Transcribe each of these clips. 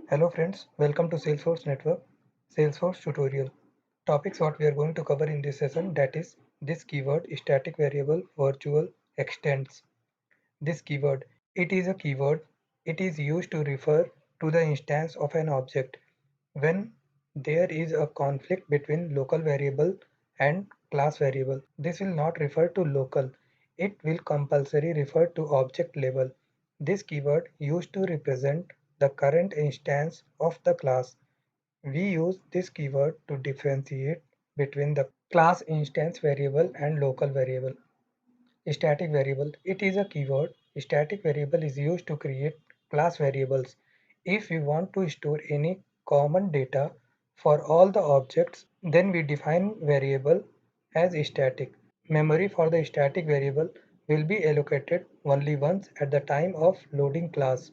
Hello friends, welcome to Salesforce Network, Salesforce tutorial. Topics what we are going to cover in this session, that is this keyword static variable virtual extends. This keyword, it is a keyword. It is used to refer to the instance of an object when there is a conflict between local variable and class variable. This will not refer to local. It will compulsory refer to object level. This keyword used to represent the current instance of the class. We use this keyword to differentiate between the class instance variable and local variable. Static variable. It is a keyword. Static variable is used to create class variables. If we want to store any common data for all the objects, then we define variable as static. Memory for the static variable will be allocated only once at the time of loading class.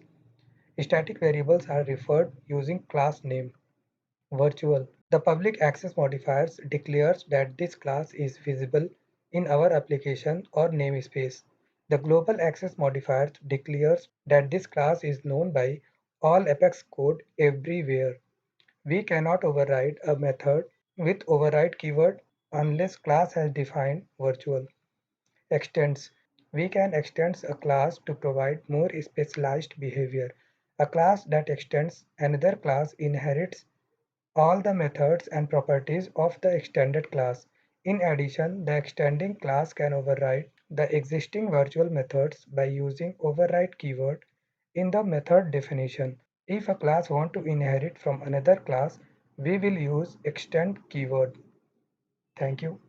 Static variables are referred using class name. Virtual. The public access modifiers declares that this class is visible in our application or namespace. The global access modifier declares that this class is known by all Apex code everywhere. We cannot override a method with override keyword unless class has defined virtual. Extends. We can extend a class to provide more specialized behavior. A class that extends another class inherits all the methods and properties of the extended class. In addition, the extending class can override the existing virtual methods by using override keyword in the method definition. If a class wants to inherit from another class, we will use extend keyword. Thank you.